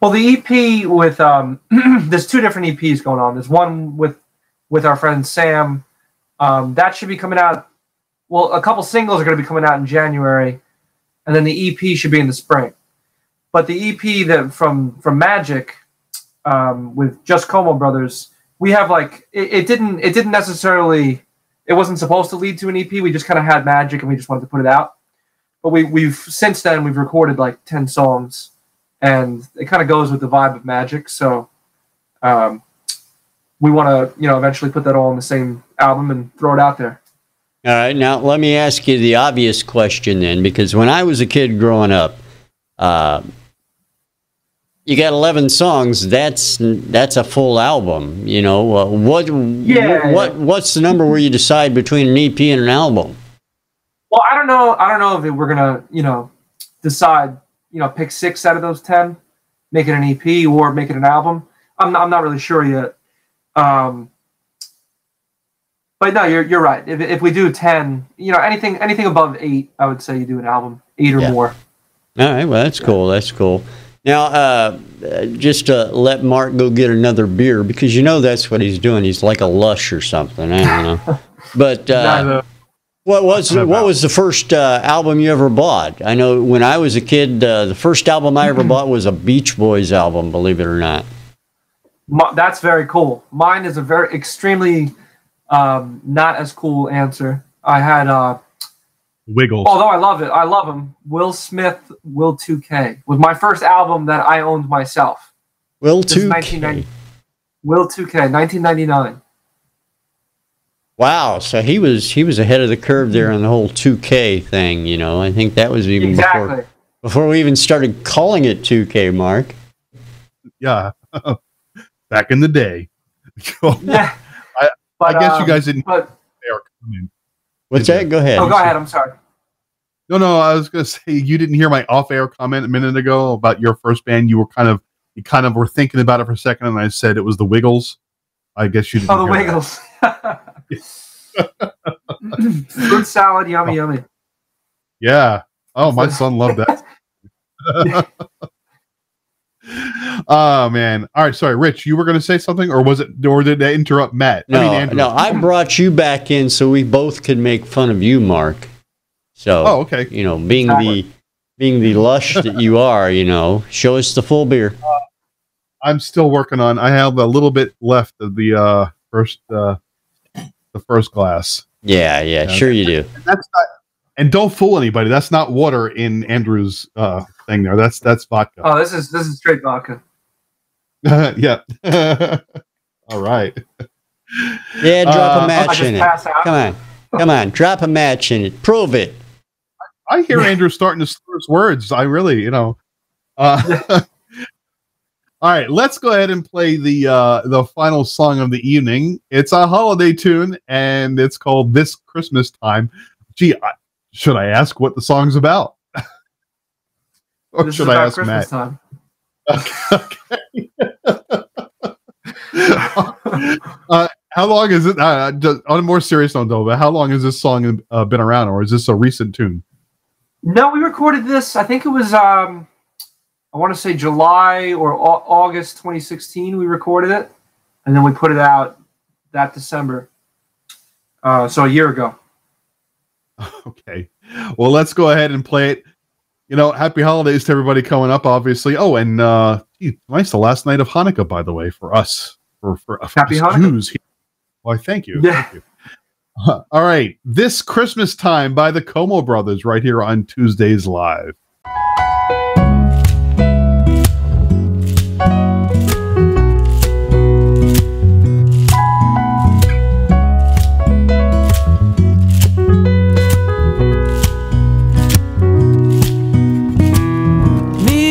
C: Well, the EP with there's 2 different EPs going on. There's one with our friend Sam. That should be coming out. Well, a couple singles are going to be coming out in January, and then the EP should be in the spring. But the EP that from Magic with Just Como Brothers, we have like it didn't necessarily, it wasn't supposed to lead to an EP. We just kind of had Magic and we just wanted to put it out. But we've since then we've recorded like 10 songs, and it kind of goes with the vibe of Magic. So we want to eventually put that all in the same album and throw it out there.
A: All right, now let me ask you the obvious question then, because when I was a kid growing up, you got 11 songs. That's a full album. What's the number where you decide between an EP and an album?
C: Well, I don't know if we're gonna decide pick 6 out of those 10, make it an EP or make it an album. I'm not really sure yet. But no, you're right. If we do 10, anything above 8, I would say you do an album, 8 or more.
A: All right, well that's cool. That's cool. Now, just to let Mark go get another beer, because that's what he's doing. He's like a lush or something. I don't know. But what was the first album you ever bought? I know when I was a kid, the first album I ever bought was a Beach Boys album. Believe it or not.
C: That's very cool. Mine is a very extremely not as cool answer. I had
B: Wiggles.
C: Although I love it. I love him. Will Smith, Will 2K was my first album that I owned myself.
A: Will 2K.
C: Will 2K, 1999.
A: Wow, so he was ahead of the curve there on the whole 2K thing. I think that was even before we even started calling it 2K, Mark.
B: Yeah, back in the day.
C: Yeah,
B: I guess you guys didn't.
C: But
A: what's that? Go ahead.
C: Oh, go ahead. I'm sorry.
B: No, I was going to say you didn't hear my off-air comment a minute ago about your first band. You were kind of you kind of were thinking about it for a second, and I said it was the Wiggles. I guess you didn't.
C: Oh, the
B: hear
C: Wiggles. Fruit salad, yummy, yummy.
B: Yeah. Oh, my son loved that. Oh man! All right, sorry, Rich. You were going to say something, or did I interrupt Matt?
A: No,
B: Andrew.
A: no. I brought you back in so we both could make fun of you, Mark. So,
B: okay.
A: You know, being the lush that you are, you know, show us the full beer.
B: I'm still working on. I have a little bit left of the first glass.
A: Yeah, sure you do.
B: And that's not. And don't fool anybody. That's not water in Andrew's thing there. That's vodka.
C: Oh, this is straight vodka.
B: Yeah. All right.
A: Yeah, drop a match in it.
C: Pass out.
A: Come on, drop a match in it. Prove it.
B: I hear Andrew starting to slur his words. I really, you know. All right, let's go ahead and play the final song of the evening. It's a holiday tune, and it's called "This Christmas Time." Gee, should I ask what the song's about? Or
C: This
B: should
C: is
B: I
C: about
B: ask
C: Christmas
B: Matt?
C: time.
B: Okay. How long is it? On a more serious note, though, but how long has this song been around, or is this a recent tune?
C: No, we recorded this. I think it was I want to say July or August 2016. We recorded it, and then we put it out that December. So a year ago.
B: Okay. Well, let's go ahead and play it. You know, happy holidays to everybody coming up, obviously. Oh, and tonight's the last night of Hanukkah, by the way, for us, for
C: Happy
B: us
C: Hanukkah.
B: Jews here. Why, thank you.
C: Yeah.
B: Thank you. All right. This Christmas Time by the Como Brothers right here on Tuesdays Live.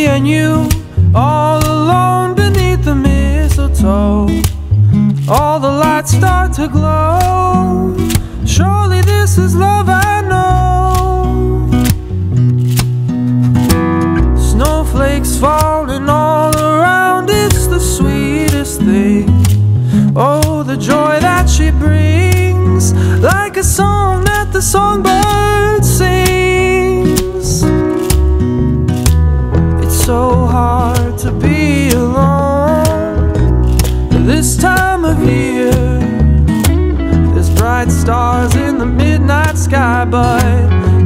D: And you, all alone beneath the mistletoe, all the lights start to glow. Surely this is love, I know. Snowflakes falling all around, it's the sweetest thing. Oh, the joy that she brings, like a song that the songbird sings. So hard to be alone this time of year. There's bright stars in the midnight sky, but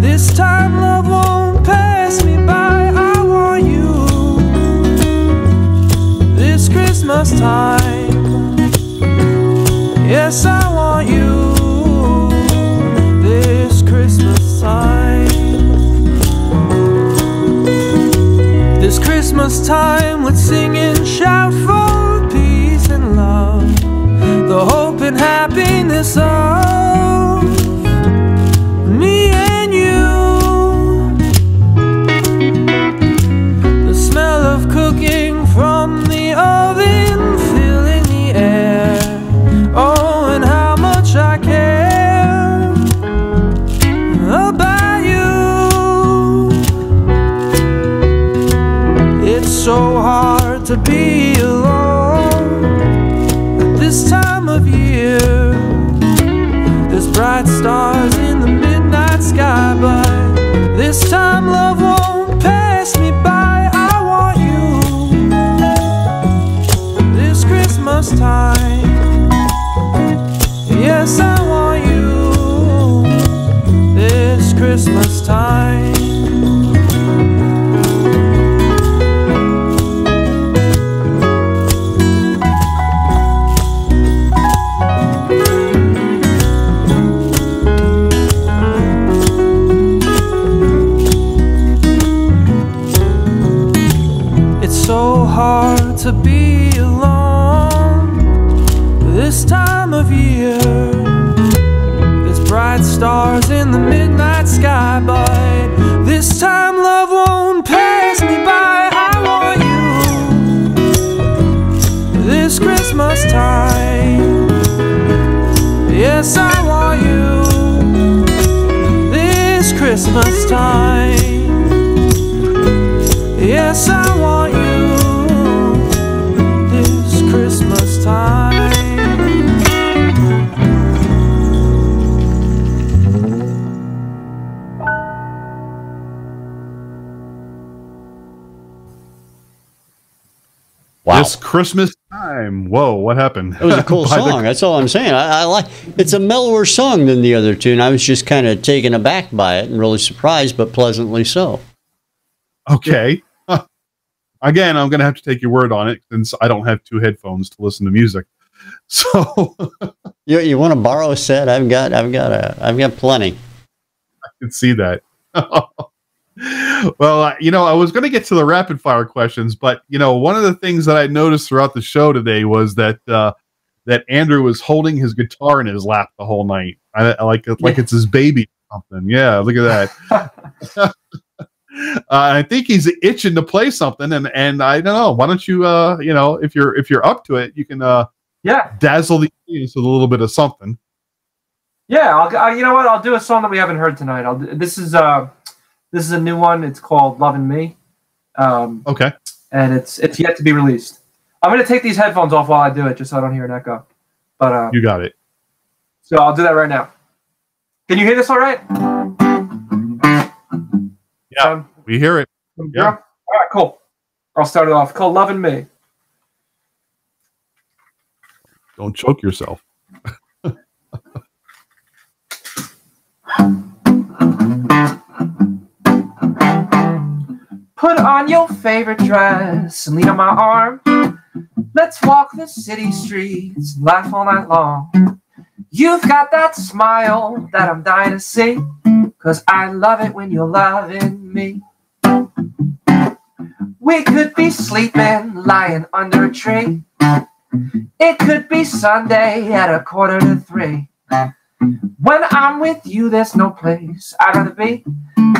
D: this time love won't pass me by. I want you this Christmas time. Yes, I want you this Christmas time. This Christmas time, let's sing and shout for peace and love, the hope and happiness of me and you. The smell of cooking from the oven filling the air. Oh, and how much I care about you. It's so hard to be alone at this time of year. There's bright stars in the midnight sky, but this time love won't pass me by. I want you this Christmas time. Yes, I want you this Christmas time. So hard to be alone this time of year. There's bright stars in the midnight sky, but this time love won't pass me by. I want you this Christmas time. Yes, I want you this Christmas time. Yes, I want you
A: Wow.
B: This Christmas time. Whoa, what happened?
A: It was a cool song. That's all I'm saying. I like it's a mellower song than the other two, and I was just kind of taken aback by it and really surprised, but pleasantly so.
B: Okay. Again, I'm going to have to take your word on it since I don't have 2 headphones to listen to music. So
A: you want to borrow a set? I've got plenty.
B: I can see that. Well, I was going to get to the rapid fire questions, but one of the things that I noticed throughout the show today was that that Andrew was holding his guitar in his lap the whole night. I like it's his baby or something. Yeah, look at that. I think he's itching to play something, and I don't know. Why don't you, if you're up to it, you can dazzle the audience with a little bit of something.
C: Yeah, you know what? I'll do a song that we haven't heard tonight. This is a new one. It's called "Lovin' Me."
B: Okay.
C: And it's yet to be released. I'm going to take these headphones off while I do it, just so I don't hear an echo. But
B: you got it.
C: So I'll do that right now. Can you hear this all right?
B: Yeah, we hear it. Yeah.
C: All right, cool. I'll start it off. It's called "Lovin' Me."
B: Don't choke yourself.
C: Put on your favorite dress and lean on my arm. Let's walk the city streets and laugh all night long. You've got that smile that I'm dying to see, 'cause I love it when you're loving me. We could be sleeping, lying under a tree. It could be Sunday at 2:45. When I'm with you, there's no place I'd rather be,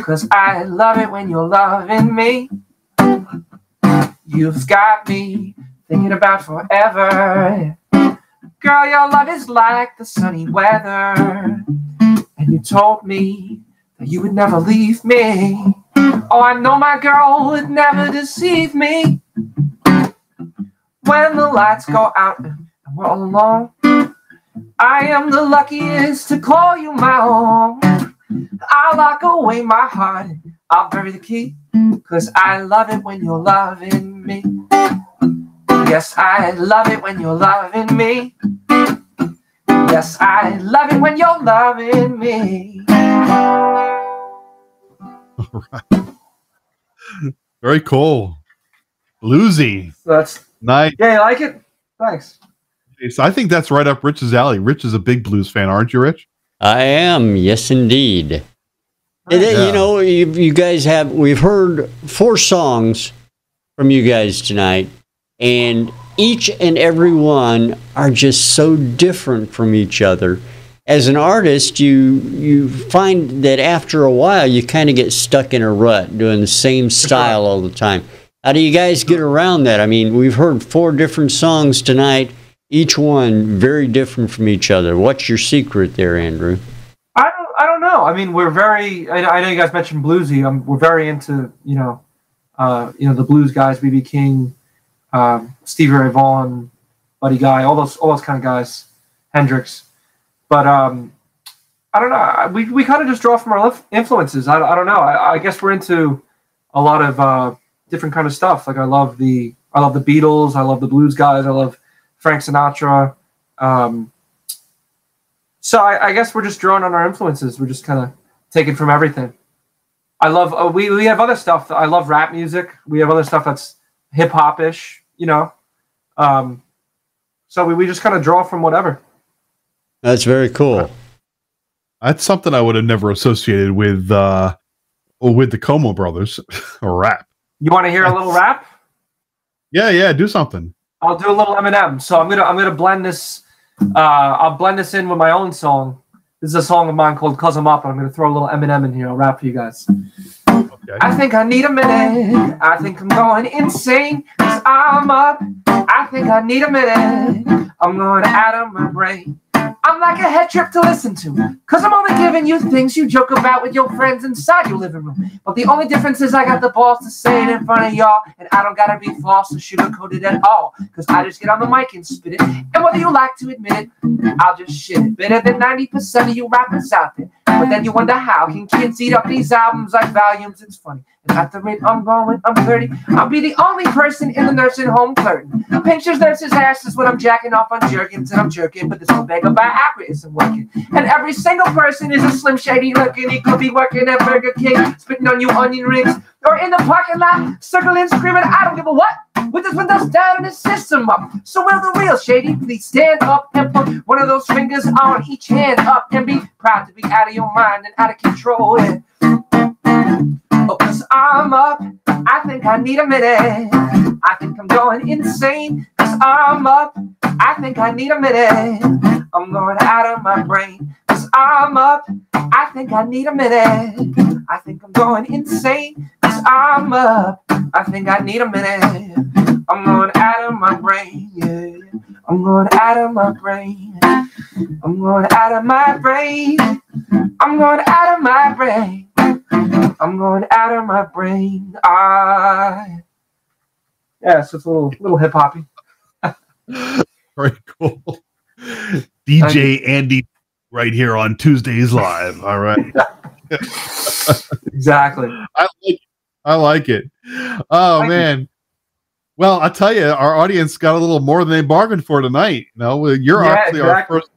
C: 'cause I love it when you're loving me. You've got me thinking about forever. Girl, your love is like the sunny weather. And you told me that you would never leave me. Oh, I know my girl would never deceive me. When the lights go out and we're all alone, I am the luckiest to call you my own. I'll lock away my heart and I'll bury the key, 'cause I love it when you're loving me. Yes, I love it when you're loving me. Yes, I love it when you're loving me.
B: All right. Very cool. Bluesy.
C: So that's
B: nice.
C: Yeah, you like it? Thanks.
B: So I think that's right up Rich's alley. Rich is a big blues fan, aren't you, Rich?
A: I am, yes, indeed. And then, you guys we've heard 4 songs from you guys tonight, and each and every one are just so different from each other. As an artist, you find that after a while, you kind of get stuck in a rut doing the same style all the time. How do you guys get around that? I mean, we've heard 4 different songs tonight, each one very different from each other. What's your secret there, Andrew?
C: I don't know. I mean, we're very. I know you guys mentioned bluesy. We're very into the blues guys, B.B. King, Stevie Ray Vaughan, Buddy Guy, all those kind of guys, Hendrix. But I don't know. We kind of just draw from our influences. I don't know. I guess we're into a lot of different kind of stuff. Like I love the Beatles. I love the blues guys. I love Frank Sinatra. So I guess we're just drawing on our influences. We're just kind of taking from everything. I love we have other stuff. I love rap music. We have other stuff that's hip hop ish. So we just kind of draw from whatever.
A: That's very cool.
B: That's something I would have never associated with the Como brothers or rap.
C: You want to hear a little rap?
B: Yeah, do something.
C: I'll do a little Eminem. So I'm gonna blend this. I'll blend this in with my own song. This is a song of mine called "Cause I'm Up." I'm gonna throw a little Eminem in here. I'll rap for you guys. Okay. I think I need a minute. I think I'm going insane. 'Cause I'm up. I think I need a minute. I'm going out of my brain. I'm like a head trip to listen to, 'cause I'm only giving you things you joke about with your friends inside your living room. But the only difference is I got the balls to say it in front of y'all, and I don't gotta be false or sugarcoat it at all, 'cause I just get on the mic and spit it. And whether you like to admit it, I'll just shit it. Better than 90% of you rappers out there. But then you wonder how can kids eat up these albums like volumes? It's funny. At the rate I'm going, I'm 30. I'll be the only person in the nursing home flirting. Pictures nurses' asses when I'm jacking off on jerkins and I'm jerking, but this Omega Viagra isn't working. And every single person is a Slim Shady looking. He could be working at Burger King, spitting on you onion rings, or in the parking lot, circling, screaming, I don't give a what, with his windows down and his system up. So will the real Shady please stand up and put one of those fingers on each hand up and be proud to be out of your mind and out of control. Yeah. Oh, 'cause I'm up, I think I need a minute. I think I'm going insane, 'cause I'm up, I think I need a minute. I'm going out of my brain, 'cause I'm up, I think I need a minute. I think I'm going insane, 'cause I'm up, I think I need a minute. I'm going out of my brain, yeah. I'm going out of my brain. I'm going out of my brain. I'm going out of my brain. I'm going out of my brain. Yeah, so it's a little hip hoppy.
B: Very cool. DJ Andy right here on Tuesdays Live. All right.
C: Exactly.
B: I like it. Oh, man. Well, I tell you, our audience got a little more than they bargained for tonight. You know, you're actually our first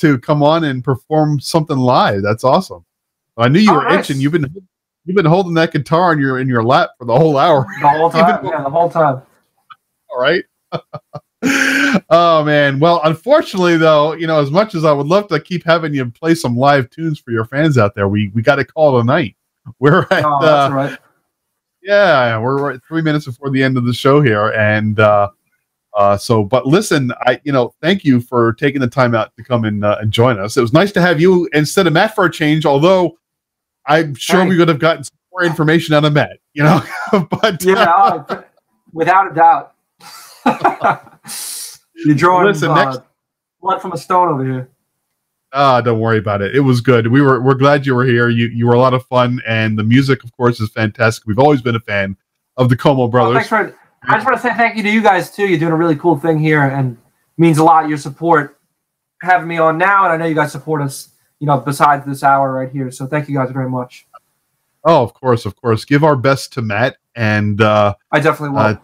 B: to come on and perform something live. That's awesome. I knew you were itching. You've been holding that guitar in your lap for the whole hour.
C: The whole time. Yeah, the whole time.
B: All right. Oh man. Well, unfortunately, though, you know, as much as I would love to keep having you play some live tunes for your fans out there, we got to call it a night. We're at
C: that's right.
B: Yeah, we're 3 minutes before the end of the show here, and but listen, thank you for taking the time out to come and join us. It was nice to have you instead of Matt for a change, although I'm sure we would have gotten some more information out of Matt, you know. But
C: yeah, without a doubt. You're drawing blood from a stone over here.
B: Don't worry about it. It was good. We're glad you were here. You were a lot of fun, and the music, of course, is fantastic. We've always been a fan of the Como Brothers.
C: I just want to say thank you to you guys too. You're doing a really cool thing here, and means a lot. Your support, having me on now, and I know you guys support us, you know, besides this hour right here. So thank you guys very much.
B: Oh, of course. Give our best to Matt, and
C: I definitely will.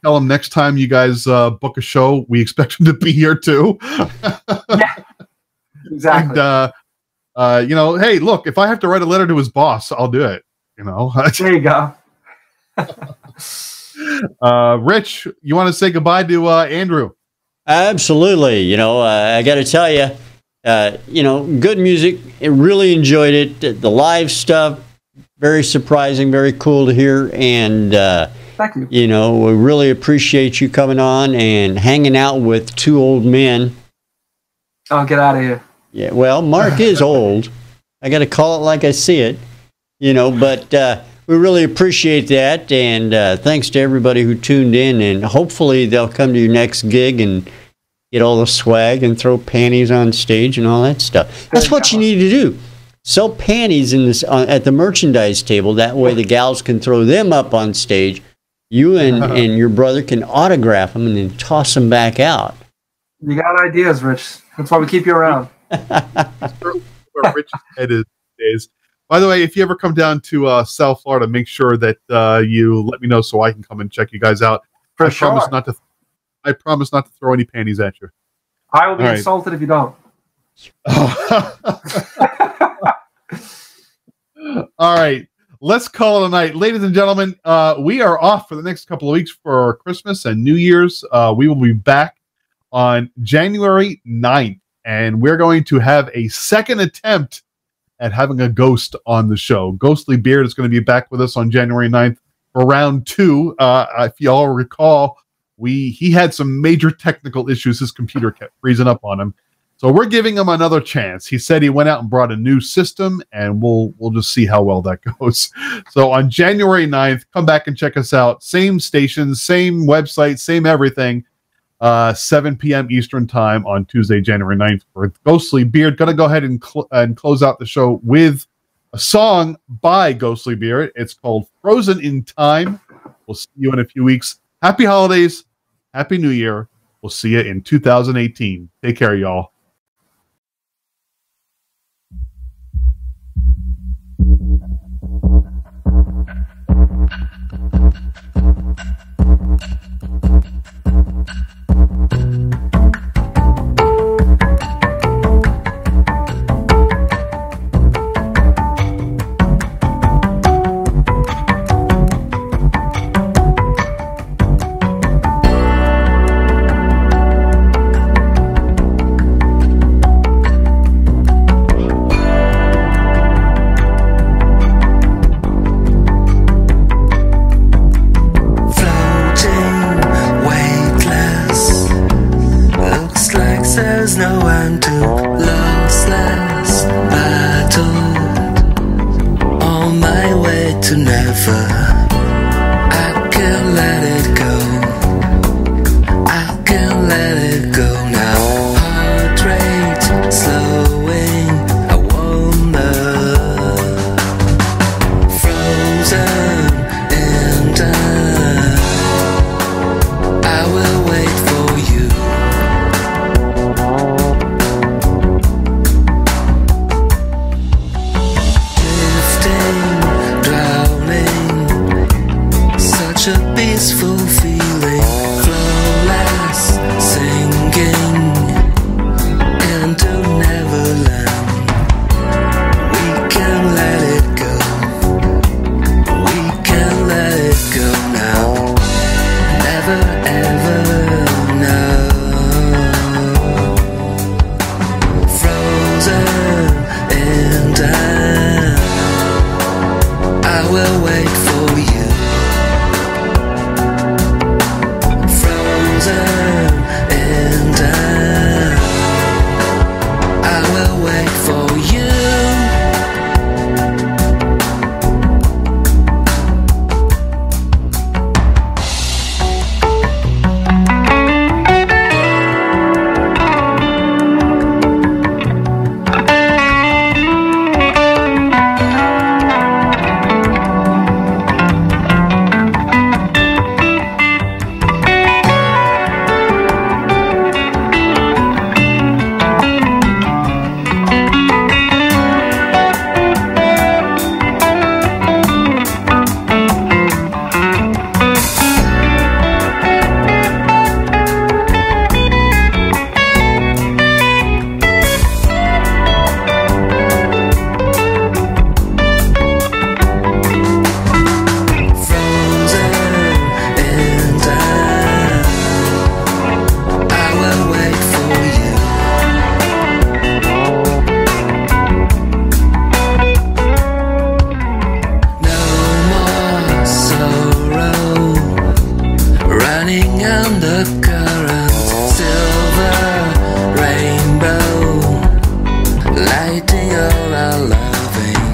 B: Tell him next time you guys book a show, we expect him to be here too.
C: Yeah, exactly.
B: And, hey, look, if I have to write a letter to his boss, I'll do it. You know.
C: There you go.
B: Rich, you want to say goodbye to Andrew?
A: Absolutely. You know, I got to tell you, good music. I really enjoyed it. The live stuff, very surprising, very cool to hear. And,
C: thank you.
A: You know, we really appreciate you coming on and hanging out with two old men.
C: Oh, get out of here.
A: Yeah, well, Mark is old. I got to call it like I see it, you know, but we really appreciate that. And thanks to everybody who tuned in. And hopefully they'll come to your next gig and get all the swag and throw panties on stage and all that stuff. That's what you need to do. Sell panties in this at the merchandise table. That way the gals can throw them up on stage. You and your brother can autograph them and then toss them back out.
C: You got ideas, Rich. That's why we keep you around.
B: Where Rich's head is. By the way, if you ever come down to South Florida, make sure that you let me know so I can come and check you guys out. I promise not to throw any panties at you.
C: I will be insulted if you don't.
B: All right. Let's call it a night. Ladies and gentlemen, we are off for the next couple of weeks for Christmas and New Year's. We will be back on January 9th, and we're going to have a second attempt at having a ghost on the show. Ghostly Beard is going to be back with us on January 9th for round 2. If you all recall, he had some major technical issues. His computer kept freezing up on him. So we're giving him another chance. He said he went out and brought a new system, and we'll just see how well that goes. So on January 9th, come back and check us out. Same station, same website, same everything. 7 p.m. Eastern time on Tuesday, January 9th for Ghostly Beard. Going to go ahead and close out the show with a song by Ghostly Beard. It's called Frozen in Time. We'll see you in a few weeks. Happy holidays. Happy New Year. We'll see you in 2018. Take care, y'all.
E: together. I can't let it go. I can't let it go now. Heart rate slowing, I wonder. Frozen in time, I will wait for you. Drifting, drowning, such a peaceful feeling. Flawless, singing into Neverland. We can let it go. We can let it go now. Never ever know. Frozen in time, I will wait for you. Frozen in time, I will wait for you. Running undercurrent, silver rainbow, lighting all our loving.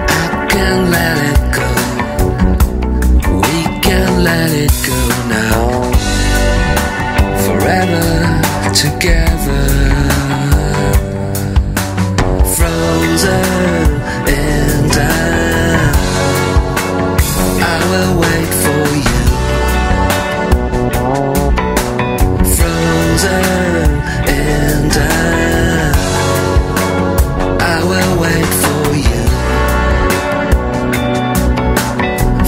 E: I can't let it go. We can let it go now. Forever together. Frozen in time, I will wait for you. Frozen in time, I will wait for you.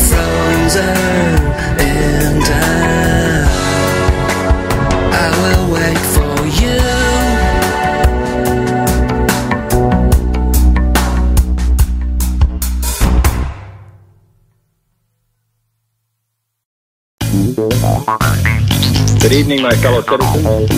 E: Frozen in time, I will wait for you.
F: Good evening, my fellow citizens.